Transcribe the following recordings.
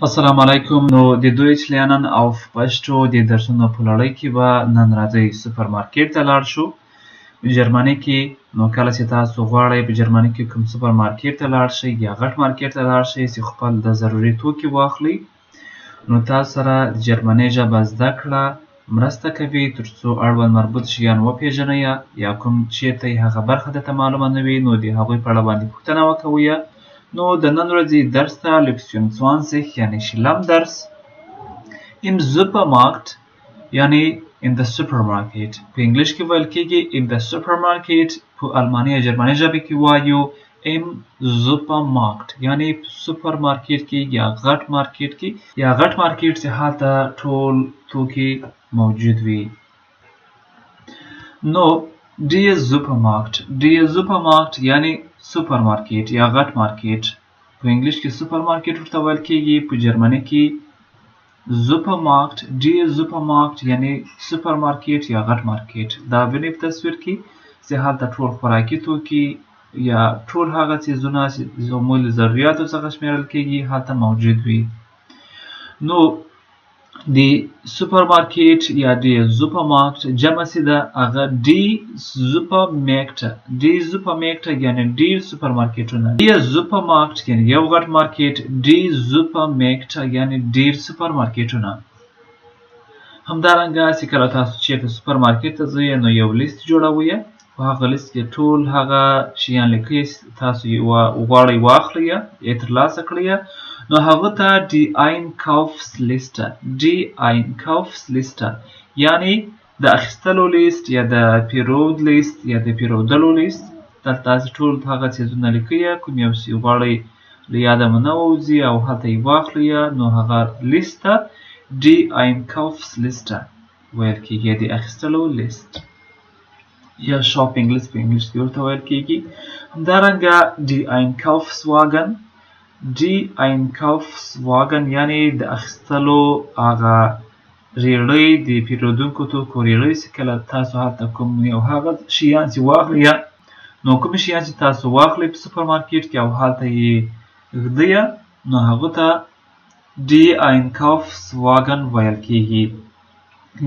السلام علیکم. نو د دوی چلیانن او پښتو د درسونو په لړۍ کې به نن راځي سوپر مارکیټ ته لاړ شو جرمني کې. نو کله چې تاسو غواړئ په جرمني کې کوم سوپر مارکیټ ته لاړ شئ یا غټ مارکیټ ته لاړ شئ چې خپل د ضروري توکي واخلئ، نو تاسو سره د جرمني ژبه زده کړه مرسته کوي ترڅو اړوند مربوط شیان وپېژنئ یا کوم چیرته هغه برخه درته معلومه نه وي نو د هغوی په اړه باندې پوښتنه وکوئ. نو د نن ورځې درس ته لکسیون 20 یعنی شلم درس im Supermarkt یعنی in the supermarket په انګلیش کې ویل کېږي in the supermarket، په الماني یا جرمني ژبه کې وایو im Supermarkt یعنی په سوپر مارکیټ کې یا غټ مارکیټ کې یا غټ مارکیټ چې هلته ټول توکي موجود وي. نو der Supermarkt یعنی سوپر مارکیټ یا غټ مارکیټ، په انګلیش کې سوپر مارکیټ ورته ویل کېږي، په جرمني کې Supermarkt der Supermarkt یعنی سوپر مارکیټ یا غټ مارکیټ. دا وینئ په تصویر کې چې هلته ټول خوراکي توکي یا ټول هغه څیزونه چې زموږ له ضرورياتو څخه شمیرل کېږي هلته موجود وي. نو د سوپر مارکیټ یا د Supermarkt جمع چې ده هغه die Supermärkte یعنی ډیر سوپر مارکیټونه. der Supermarkt یعنی یو غټ مارکیټ، die Supermärkte یعنی ډیر سوپر مارکیټونه. همدارنګه چې کله تاسو چیرته سوپر مارکیټ ته ځئ نو یو لیست جوړوئ، په هغه لیست کې ټول هغه شیان لیکئ تاسو یې غواړئ واخلئ یا ترلاسه کړئ، نو هغه ته die Einkaufsliste یعنی د اخیستلو لیست یا د پیرود لیست یا د پیرودلو لیست. دلته تاسو ټول هغه څیزونه لیکئ کوم یو چې غواړئ له یاده مو نه ووځي او هلته یې واخلئ، نو هغه لیست ته die Einkaufsliste ویل کېږي، د اخیستلو لیست یا شاپینګ لیست په انګلیش کې ورته ویل کېږي. همدارنګه die Einkaufswagen یعنی د اخیستلو هغه ریړۍ، د پیرودونکو توکو ریړۍ چې کله تاسو هلته کوم یو هغه شیان چې واخلئ، نو کوم شیان چې تاسو واخلئ په سوپر مارکیټ کې او هلته یې ږدئ، نو هغه ته die Einkaufswagen ویل کېږي،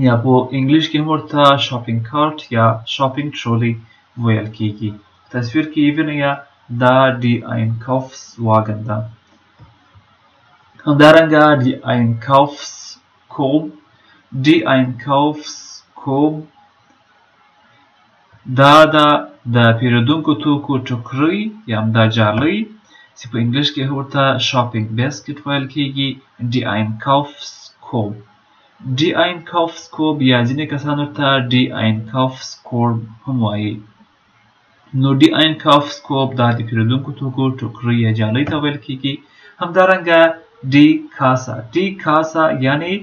یا په انګلیش کې هم ورته شاپینګ کارت یا شاپینګ ټرولي ویل کېږي. تصویر کې یې وینئ دا die Einkaufswagen ده. همدارنګه die Einkaufskorb دا د پیرودونکو توکو ټوکرۍ یا همدا جالۍ چې په انګلیش کې ورته شاپینګ باسکټ ویل کېږي، die Einkaufskorb یا ځینې کسان ورته die Einkaufskorb هم وایي. نو die Einkaufskorb دا د پیرودونکو توکو ټوکرۍ یا جالۍ ته ویل کېږي. همدارنګه die Kasse یعنی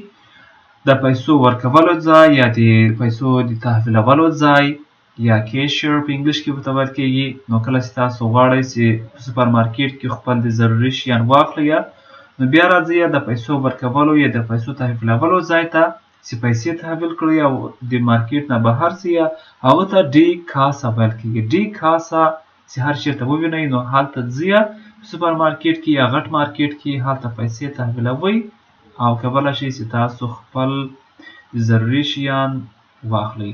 د پیسو ورکولو ځای یا د پیسو د تحویلولو ځای یا کیشیر په انګلیش کې ورته ویل کېږي. نو کله چې تاسو غواړئ چې په سوپر مارکیټ کې خپل د ضروري شیان واخلئ، نو بیا راځئ د پیسو ورکولو یا د پیسو تحویلولو ځای ته چې پیسې تحویل کړئ او د مارکیټ نه بهر ځئ، هغه ته die Kasse ویل کېږي. die Kasse چې هر چیرته ووینئ نو هلته ځئ په سوپر مارکیټ کې یا غټ مارکیټ کې هلته پیسې تحویلوئ او کولی شئ چې تاسو خپل ضروري شیان واخلئ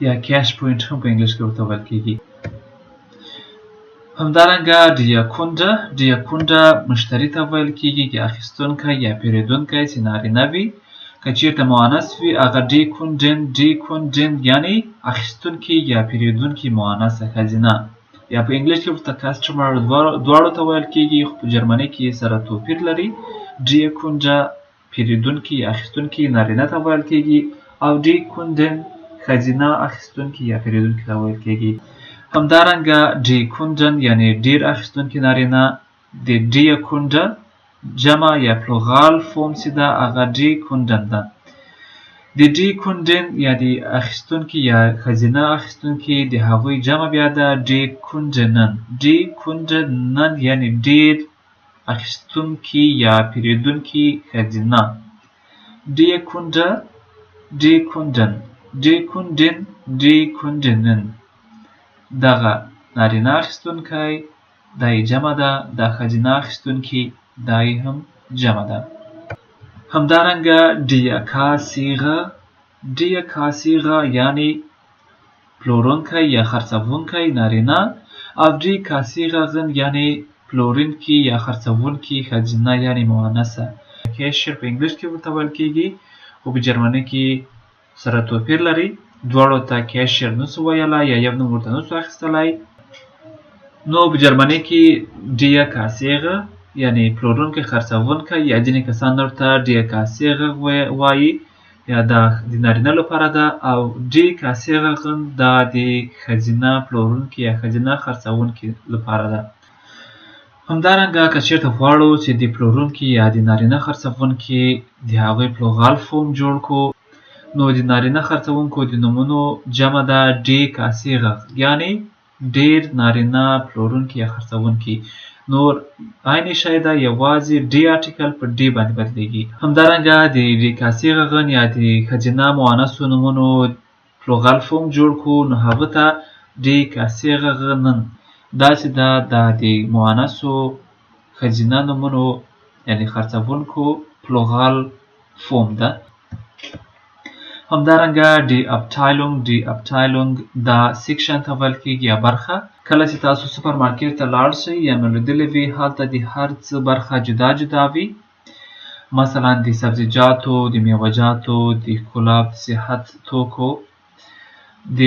یا کیش پوینټ هم په انګلیش کې ورته ویل کېږي. همدارنګه der Kunde مشتری ته ویل کېږي یا اخیستونکی یا پیرودونکی چې نارینه وي، که چیرته مؤنث وي هغه die Kundin یعنی اخیستونکی یا پیرودونکی مؤنثه ښځینه، یا په انګلیش کې ورته کسټمر دواړو ته ویل کېږي، خو په جرمني کې سره توپیر لري. die Kunde پیرودونکی یا اخیستونکی نارینه ته ویل کېږي او die Kundin ښځینه اخیستونکی یا پیرودونکی ته ویل کېږي. همدارنګه die Kunden یعنی ډیر اخیستونکی نارینه، د die Kunde جمع یا پلورال فورم چې ده هغه die Kunden ده. د die Kundin یا د اخیستونکی یا ښځینه اخیستونکی د هغوی جمع بیا ده die Kundinnen یعنی ډیر اخیستونکی یا پیرودونکی ښځینه. die Kundinnen دغه نارینه اخیستونکی دا جمع ده، د ښځینه اخیستونکي دای هم جمع ده. همدارنګه ډیا کاسیغه، ډیا کاسیغه یعنی پلورونکی یا خرڅوونکی نارینه، او ډی کاسیغه غن یعنی پلورونکی یا خرڅوونکی ښځینه یعنی مؤنثه. کیشر په انګلیش کې ورته ویل کیږي او په جرمني کې سره توپیر لري. دواړو ته کیشر نسو ویلای یا یو نوم ورته نسو اخیستلی. نو په جرمني کې ډیا کاسیغه یعنی پلورونکی خرڅوونکی یا ځینې کسان ورته ډیا کاسیغه وایي یا دا د نارینه لپاره ده، او ډی کاسیغه غن دا د ښځینه پلورونکي یا ښځینه خرڅوونکي لپاره ده. همدارنګه که چېرته غواړو چې د پلورونکي یا د نارینه خرڅوونکي د هغوی پلوغال فوم جوړ کړو، نو د نارینه خرڅوونکو د نومونو جمع ده ډی کاسیغه یعنی ډیر نارینه پلورونکي یا خرڅوونکي. نور عین شی ده، یوازې ډی آرټیکل په ډی باندې بدلیږي. همدارنګه د ډی کاسیغه غن یا د ښځینه مؤنثو نومونو پلوغال فوم جوړ کړو، نو هغه ته ډی کاسیغه غنن. داسې ده دا د مؤنثو ښځینه نومونو یعنی خرڅوونکو پلوغال فوم ده. همدارنګه ډی ابټایلونګ، ډی ابټایلونګ دا سیکشن ته ویل کیږي یا برخه. کله چې تاسو سوپر مارکیټ ته لاړ شئ یا مو لیدلی وي هلته د هر څه برخه جدا جدا وي، مثلا د سبزیجاتو، د میوه‌جاتو، د ښکلا د صحت توکو، د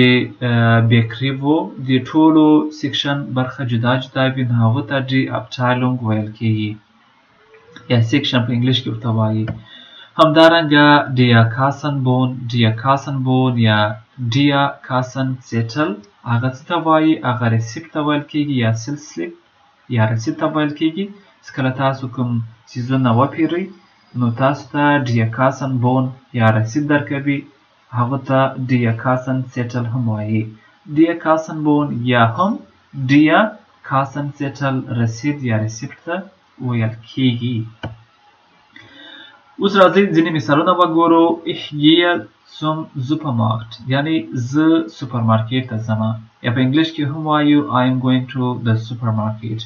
بیکریو، د ټولو سیکشن برخه جدا جدا وي، نو هغو ته ډی ابټایلونګ ویل کیږي یا سیکشن په انګلیش کې ورته وایي. همدارنګه ډیا کاسن بون، ډیا کاسن بون یا ډیا کاسن سیټل هغه څه ته وایي؟ هغه ریسیپټ ته ویل کیږي یا سیل سلیپ یا رسید ته ویل کیږي. کله تاسو کوم څیزونه وپیرئ نو تاسو ته ډیا کاسن بون یا رسید درکوي، هغه ته ډیا کاسن سیټل هم وایي. ډیا کاسن بون یا هم ډیا کاسن سیټل رسید یا ریسیپټ ته ویل کیږي. اوس راځئ ځینې مثالونه وګورو. ich gehe zum Supermarkt یعنی زه سوپر مارکیټ ته ځمه، یا په انګلیش کې هم وایو I am going to the supermarket.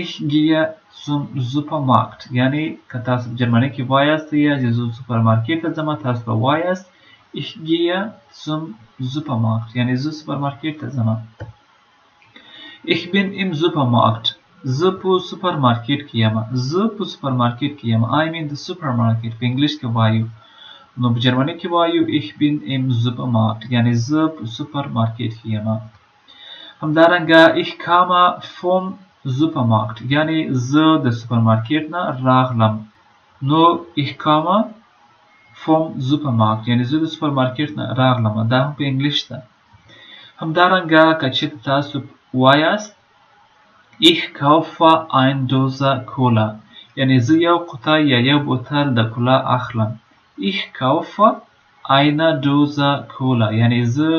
ich gehe zum Supermarkt یعنی که تاسو په جرمني کې وایاست یا زه سوپر مارکیټ ته ځمه، تاسو به وایاست ich gehe zum Supermarkt یعنی زه سوپر مارکیټ ته ځمه. ich bin im Supermarkt زه په سوپر مارکیټ کې یم، زه په سوپر مارکیټ کې یم. I am in the supermarket په انګلیش کې وایو، نو په جرمني کې وایو ich bin im Supermarkt یعنی زه په سوپر مارکیټ کې یم. همدارنګه ich komme vom Supermarkt یعنی زه د سوپر مارکیټ نه راغلم، نو ich komme vom Supermarkt یعنی زه د سوپر مارکیټ نه راغلم، دا هم په انګلیش ده. همدارنګه که چېرته تاسو وایاست ich kaufe eine Dose Cola یعنی زه یو قطعه یا یو بوتل د کولا اخلم. ich kaufe eine Dose Cola یعنی زه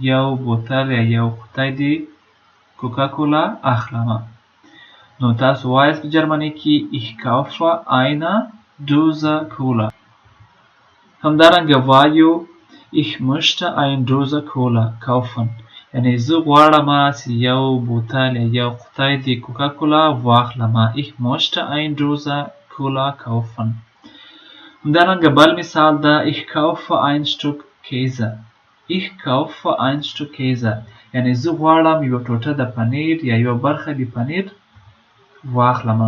یو بوتل یا یو قطعه د کوکا کولا اخلم. نو تاسو وایاست په جرمني کې ich kaufe eine Dose Cola. همدارنګه وایو ich möchte eine Dose Cola kaufen یعنی زه غواړم چې یو بوتل یا یو قطعه د کوکا کولا واخلم. ich möchte eine Dose Cola kaufen. همدارنګه بل مثال ده ich kaufe ein Stück Käse. ich kaufe ein Stück Käse یعنی زه غواړم یو ټوټه د پنیر یا یو برخه د پنیر واخلم.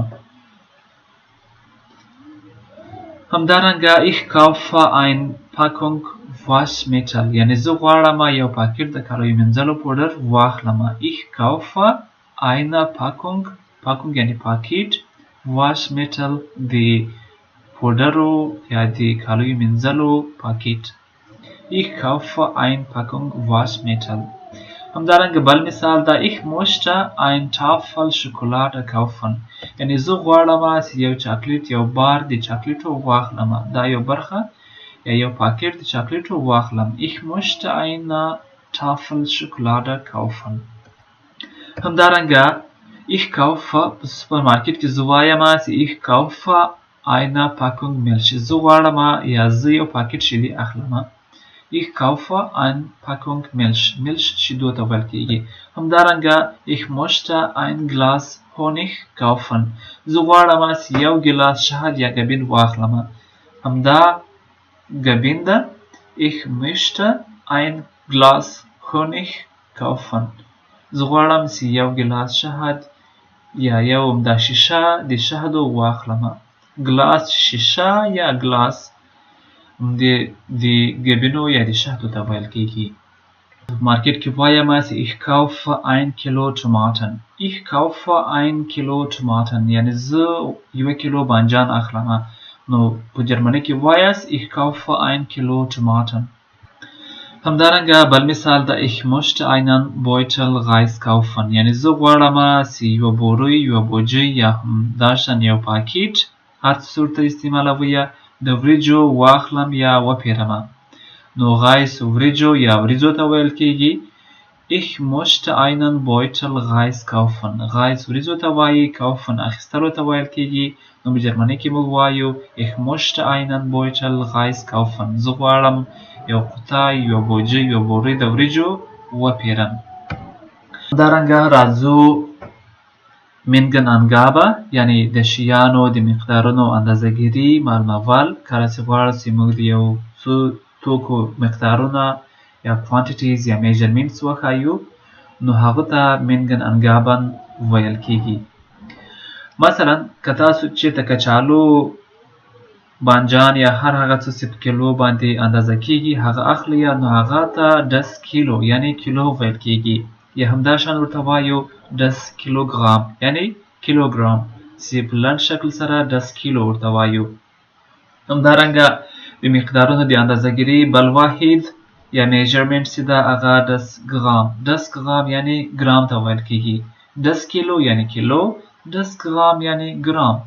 همدارنګه ich kaufe ein Packung Waschmittel یعنی زه غواړم یو پاکټ د کالیو مینځلو پوډر واخلم. ich kaufe eine Packung یعنی پاکټ، Waschmittel د پوډرو یا د کالیو مینځلو پاکټ. ich kaufe eine Packung Waschmittel. همدارنګه بل مثال ده ich möchte eine Tafel Schokolade kaufen یعنی زه غواړم چې یو چاکلیټ، یو بار د چاکلیټو واخلم، دا یو برخه یا یو پاکټ د چاکلیټو واخلم. ich möchte eine Tafel Schokolade kaufen. همدارنګه ich kaufe په سوپر مارکیټ کې زه وایم چې ich kaufe eine Packung Milch زه غواړم یا زه یو پاکټ شیدې اخلم. ich kaufe eine Packung Milch شیدو ته ویل کیږي. همدارنګه ich möchte ein Glas Honig kaufen. زه غواړم یو ګیلاس شهد یا ګبین واخلم. همدا ګبین ده. Ich möchte ein Glas Honig kaufen. زه غواړم یو ګیلاس شهد یا یو دا شیشه د شهدو واخلم. ګلاس شیشه یا ګلاس د ګبینو یا د شهدو ته ویل کیږي. مارکیټ کې وایم ich kaufe 1 کیلو ټماټن. ich kaufe 1 کیلو ټماټن یعنی زه 1 کیلو بانجان اخلم. نو په جرمني کې وایاست ich kaufe 1 کیلو ټماټن. همدارنګه بل مثال ده ich möchte einen Beutel Reis kaufen. یعنی زه غواړم یو بوری یو بوجي یا همداشان یو پاکیټ هر څه ورته استعمالوي د وریجو واخلم یا وپیرم. نو Reis وریجو یا وریجو ته ویل کیږي. ich möchte einen Beutel Reis kaufen. Reis وریجو ته وایي. kaufen اخیستلو ته ویل کیږي. نو په جرمني کې موږ وایو ich möchte einen Beutel Reis kaufen. زه غواړم یو قطعه یو بوجي یو بوري د وریجو وپیرم. همدارنګه راځو Mengen Angabe یعنی د شیانو د مقدارونو اندازه‌ګیري معلومول. کله چې غواړو چې موږ د یو څو توکو مقدارونه یا quantities یا measurements وښایو نو هغه ته Mengen Angaben ویل کیږي. مثلا که تاسو چیرته کچالو بانجان یا هر هغه څه چې په کیلو باندې اندازه کیږي هغه اخلي نو هغه ته 10 کیلو یعنی کیلو ویل کیږي. یا همداشان ورته وایو 10 کیلوګرام یعنی کیلوګرام چې په لنډ شکل سره 10 کیلو ورته وایو. همدارنګه د مقدارونو د اندازه‌ګیري بل واحد یا میجرمنټ چې ده هغه 10 ګرام. 10 ګرام یعنی ګرام ته ویل کیږي. 10 کیلو یعنی کیلو. 10 ګرام یعنی ګرام.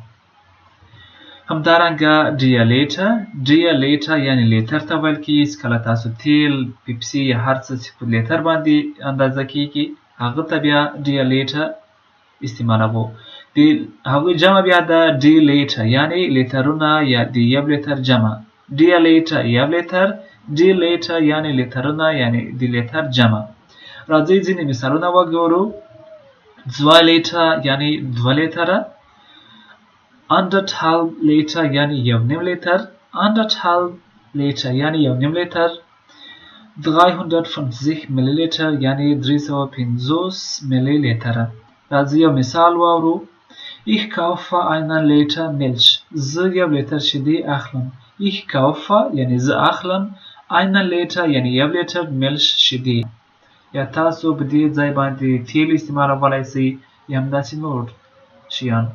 همدارنګه ډیالیټر. ډیالیټر یعنی لیتر ته ویل کیږي. کله تاسو تیل پیپسي یا هر څه چې په لیتر باندې اندازه کیږي هغه ته بیا ډیالیټر استعمالوو. د هغه جمع بیا ده ډیلیټر یعنی لیترونه یا د یو لیتر جمع. ډیالیټر یو لیتر. ډیلیټر یعنی لیترونه یعنی د لیتر جمع. راځئ ځینې مثالونه وګورو. 2 لیتر یعنی 2 لیتره. 1,5 لیتر یعنی 1.5 لیتر. 1,5 لیتر یعنی 1.5 لیتر. 350 ملی لیتر یعنی 350 ملی لیتر. راځئ یو مثال واورو. ich kaufe einen Liter Milch. زه یو لیتر شیدې اخلم. ich kaufe یعنی زه اخلم. einen Liter یعنی یو لیتر Milch شیدې. یا تاسو په دې ځای باندې تیل استعمالولی شئ یا همداسې نور شیان.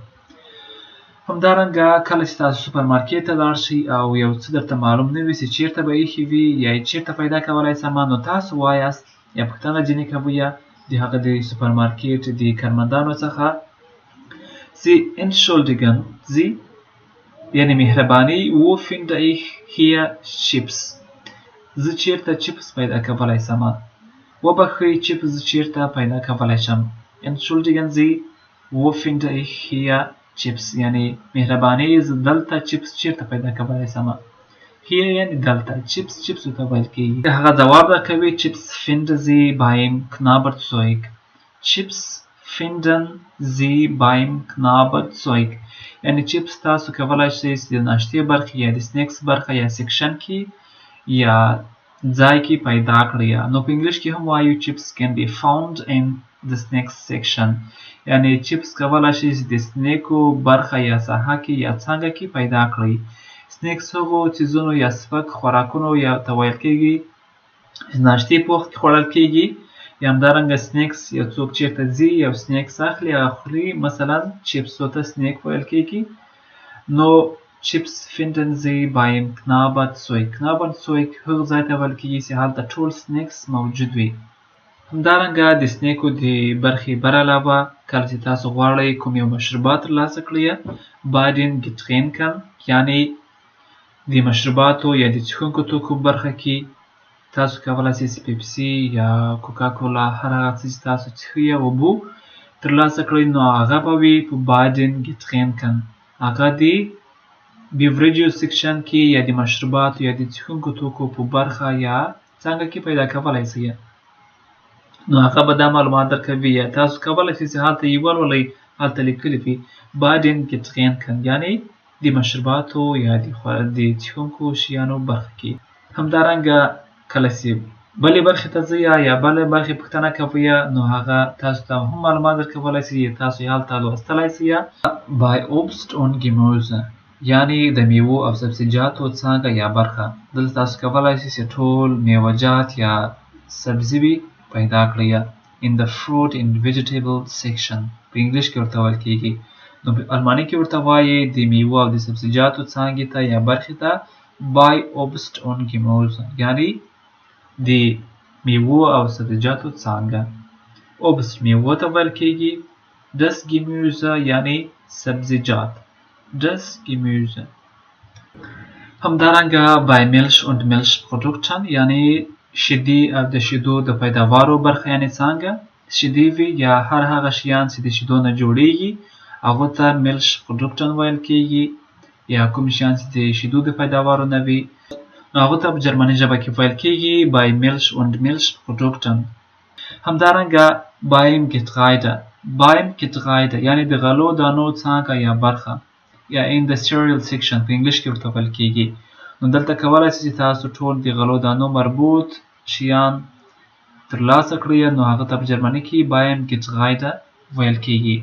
همدارنګه کله چې تاسو سوپر مارکیټ ته لاړ شئ او یو څه درته معلوم نه وي چې چیرته به ایښي وي یا یې چیرته پیدا کولی سمه نو تاسو وایاست یا پوښتنه ځینې کوئ د هغه د سوپر مارکیټ د کارمندانو څخه Sie entschuldigen Sie یعنی مهرباني wo finde ich hier Chips. زه چیرته چیپس پیدا کولی سمه. وبخښئ چیپس زه چیرته پیدا کولی شم. Entschuldigen Sie wo finde ich hier Chips یعنی مهرباني زه دلته چیپس چیرته پیدا کولی سمه. hier یعنی دلته. چیپس چیپسو ته ویل کیږي. هغه ځواب راکوي Chips finden Sie beim Knabberzeug. Chips finden Sie beim Knabberzeug یعنی چیپس تاسو کولی شئ چې د ناشتې برخې یا د سنیکس برخه یا سیکشن کې یا ځای کې پیدا کړئ. نو په انګلیش کې هم وایو Chips can be found in the snacks section یعنی چیپس کولی شئ چې د سنیکو برخه یا ساحه کې یا څانګه کې پیدا کړئ. سنیکس هغو څیزونو یا سپک خوراکونو یا ته ویل کیږي ناشتې په وخت کې خوړل کیږي. یا همدارنګه سنیکس یو څوک چیرته ځي یو سنیکس اخلي هغه خوري. مثلا چیپسو ته سنیک ویل کیږي. نو Chips finden Sie beim Knabberzeug. Knabberzeug هغه ځای ته ویل کیږي چې هلته ټول سنیکس موجود وي. همدارنګه د سنیکو د برخې بر علاوه کله چې تاسو غواړئ کوم یو مشروبات ترلاسه کړئ bei den Getränken یعنی د مشروباتو یا د څښونکو توکو برخه کې تاسو کولی شئ چې پیپسي یا کوکا کولا هر هغه څه چې تاسو څښئ یا اوبه ترلاسه کړئ نو هغه به وي په bei den Getränken. هغه د بیوریجو سیکشن کې یا د مشروباتو یا د څښونکو توکو په برخه یا څنګه کې پیدا کولی شئ. نو هغه به دا معلومات درکوي یا تاسو کولی شئ چې هلته یې ولولئ هلته لیکلي وي باید ګټغین کن یعنی د مشروباتو یا د څښونکو شیانو برخه کې. همدارنګه کله چې بلې برخې ته ځئ یا بلې برخې پوښتنه کوئ نو هغه تاسو ته هم معلومات درکولی شي، تاسو یې هلته لوستلی شئ. bei Obst und Gemüse یعنی د میوو او سبزیجاتو څانګه یا برخه. دلته تاسو کولی شئ چې ټول میوه‌جات یا سبزي پیدا کړئ. in the fruit and vegetable section په انګلیش کې ورته ویل کیږي. نو په الماني کې ورته وایي د میوو او د سبزیجاتو څانګې ته یا برخې ته bei Obst und Gemüse یعنی د میوو او سبزیجاتو څانګه. Obst میوو ته ویل کیږي، das Gemüse یعنی سبزیجات، das Gemüse. همدارنګه bei Milch und Milchprodukten یعنی شیدې او د شیدو د پیداوارو برخه یعنی څانګه. شیدې وي یا هر هغه شیان چې د شیدو نه جوړیږي هغو ته Milchprodukten ویل کیږي، یا کوم شیان چې د شیدو د پیداوارو نه وي نو هغو ته په جرمني ژبه کې ویل کیږي bei Milch und Milchprodukten. همدارنګه beim Getreide یعنی د غلو دانو څانګه یا برخه یا in the cereal section په انګلیش کې ورته ویل کیږي. نو دلته کولی شئ چې تاسو ټول د غلو دانو مربوط شیان ترلاسه کړئ نو هغه ته په جرمني کې beim Getreide ویل کیږي.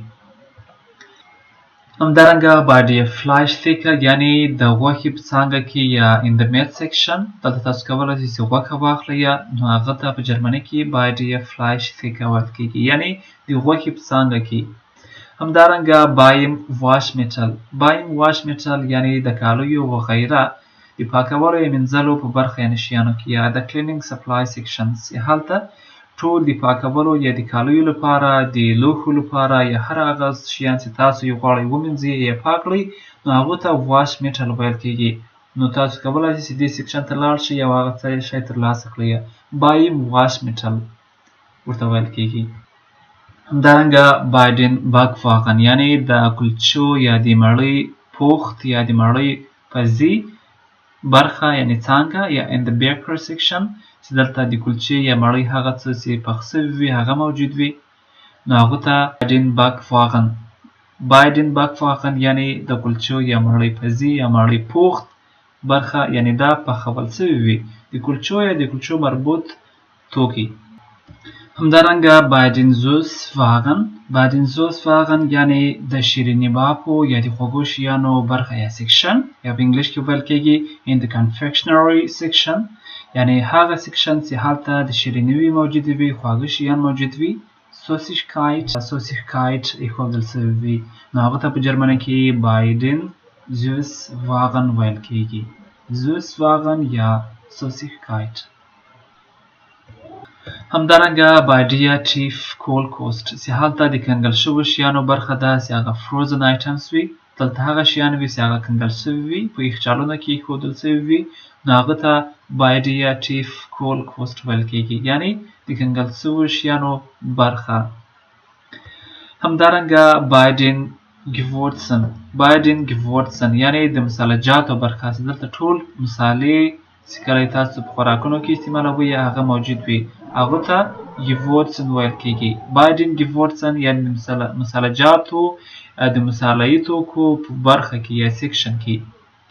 همدارنګه bei der Fleischtheke یعنی د غوښې په څانګه کې یا in the meat section دلته تاسو کولی شئ چې غوښه واخلئ نو هغه ته په جرمني کې bei der Fleischtheke ویل کیږي یعنی د غوښې په څانګه کې. همدارنګه beim Waschmittel یعنی د کالیو وغیره د پاکولو یا مینځلو په برخه یعنی شیانو کې یا د cleaning supply sections هلته ټول د پاکولو یا د کالیو لپاره د لوښو لپاره یا هر هغه شیان چې تاسو یې غواړئ ومینځئ یا پاک کړئ نو هغو ته Waschmittel ویل کیږي. نو تاسو کولی شئ چې دې سیکشن ته لاړ شئ او هغه شی ترلاسه کړئ. beim Waschmittel ورته ویل کیږي. همدارنګه bei den Backwagen یعنی د کلچو یا د مړۍ پوخت یا د مړۍ پزي برخه یعنی څانګه یا in the bakery section چې دلته د کلچې یا مړۍ هغه څه چې پخ سوي وي هغه موجود وي نو هغو ته bei den Backwagen یعنی د کلچو یا مړۍ پزي یا مړۍ پوخت برخه یعنی دا پخول سوي وي د کلچو یا د کلچو مربوط توکي. همدارنګه bei den Süßwaren یعنی د شیریني باپو یا د خوږو شیانو برخه یا سیکشن یا په انګلیش کې ویل کیږي in the confectionery section یعنی هغه سیکشن چې هلته د شیریني موجود وي، خواږه شیان موجود وي، Süßigkeit ایښودل سوي وي نو هغه ته په جرمني کې bei den Süßwaren ویل کیږي. Süßwaren یا Süßigkeit. همدارنګه bei der Tiefkühlkost چې هلته د کنګل شوو شیانو برخه ده چې هغه frozen items وي. دلته هغه شیان وي چې هغه کنګل سوي وي، په یخچالونو کې ایښودل سوي وي نو هغه ته bei der Tiefkühlkost ویل کیږي یعنی د کنګل شوو شیانو برخه. همدارنګه bei den Gewürzen یعنی د مساله جاتو برخه چې دلته ټول مسالې چې کله تاسو په خوراکونو کې استعمالوئ هغه موجود وي هغو ته Gewürzen ویل کیږي. bei den Gewürzen یعنی د مساله جاتو د مساله‌یي توکو په برخه کې یا سیکشن کې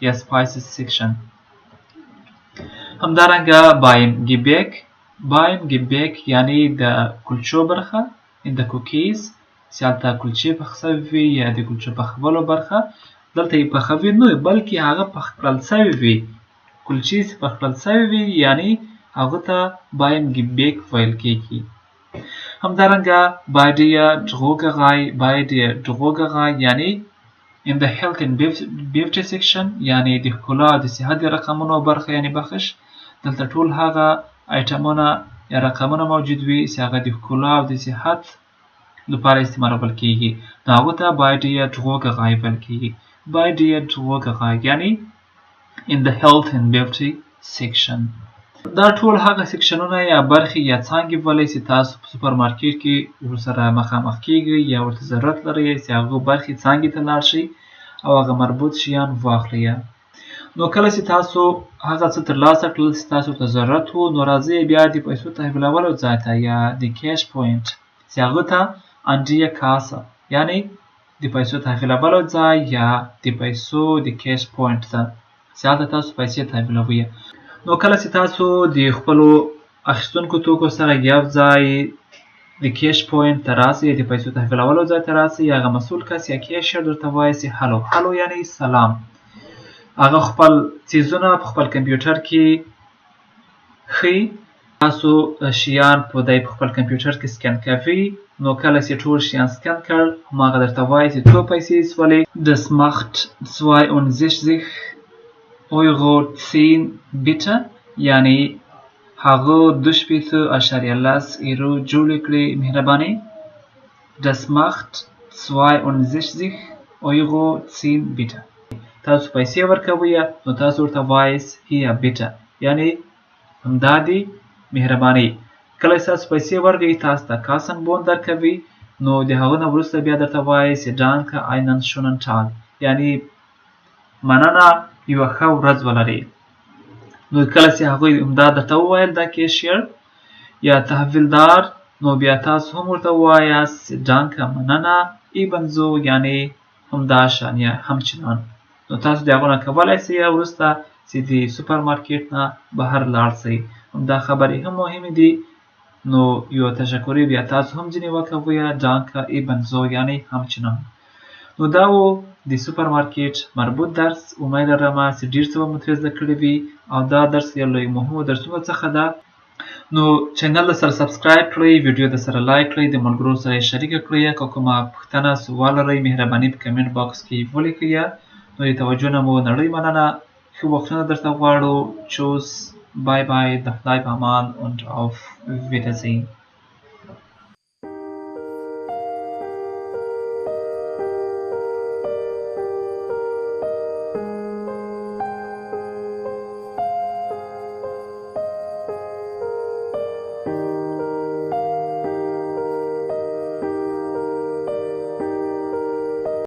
یا spices section. همدارنګه beim Gebäck یعنی د کلچو برخه in the cookies چې هلته کلچې پخ سوي وي یا د کلچو پخولو برخه دلته یې پخوي نه بلکې هغه پخ کړل سوي وي. کلچې چې پخ کړل سوي وي یعنی هغو ته beim Gebäck ویل کیږي. همدارنګه bei der Drogerei یعنی in the health and beauty section یعنی د ښکلا او د صحت د رقمونو برخه یعنی بخش دلته ټول هغه ایټمونه یا رقمونه موجود وي چې هغه د ښکلا او د صحت لپاره استعمالول کیږي نو هغو ته bei der Drogerei ویل کیږي. bei der Drogerei یعنی in the health and beauty section. دا ټول هغه سیکشنونه یا برخې یا څانګې بولئ چې تاسو په سوپرمارکیټ کې ورسره مخامخ کیږئ یا ورته ضرورت لرئ چې هغو برخې څانګې ته لاړ شئ او هغه مربوط شیان واخلئ. نو کله چې تاسو هغه څه ترلاسه کړل چې تاسو ته ضرورت وو نو راځئ بیا د پیسو تحویلولو ځای ته یا د کیش پوینټ چې هغه ته an der Kasse یعنی د پیسو تحویلولو ځای یا د پیسو د کیش پوینټ ته چې هلته تاسو پیسې تحویلوئ. نو کله چې تاسو د خپلو اخیستونکو توکو سره یو ځای د کیش پوینټ ته راسئ، د پیسو تحویلولو ځای ته راسئ، هغه مسؤل کس یا کیشر درته وایي چې هلو هلو یعنی سلام. هغه خپل څیزونه په خپل کمپیوټر کې ښیي، تاسو شیان په خپل کمپیوټر کې سکین کوئ. نو کله چې ټول شیان سکین کړ، هماغه درته وایي چې څو پیسې شولې. Das macht 62,10 bitte، یعنی هغه 2.10 یورو جوړې کړې مهرباني. Das macht 62,10 bitte. تاسو پیسې ورکوئ، نو تاسو ورته وایئ hier bitte، یعنی همدا دی مهرباني. کله چې تاسو پیسې ورکوئ، تاسو ته کاسنبون درکوي، نو د هغه نه وروسته بیا درته وایي چې danke einen schönen Tag، یعنی مننه یوه ښه ورځ ولرئ. نو کله چې هغوی همدا درته وویل دا کیشیر یا تحویلدار، نو بیا تاسو هم ورته ووایاست danke مننه ebenso، یعنی همداشان یا همچنان. نو تاسو د هغو نه کولی شئ وروسته چې د سوپر مارکیټ نه بهر لاړ شئ. همدا خبرې هم مهمې دي. نو یو تشکري بیا تاسو هم ځینې وکوئ danke ebenso، یعنی همچنان. نو دا و د سوپر مارکیټ مربوط درس. امید لرم چې ډېر څه به مو ترې زده کړي وي او دا درس یو له مهمو درسونو څخه ده. نو چینل سره سبسکرایب کړئ، ویډیو د سره لایک کړئ، د ملګرو سره یې شریکه کړئ. که کومه پوښتنه سوال لرئ مهرباني په کمنټ باکس کې ولیکئ. نو د توجه نه مو نړۍ مننه. ښه وختونه درته غواړو. Tschüss، bye bye، د خدای په امان und auf Wiedersehen.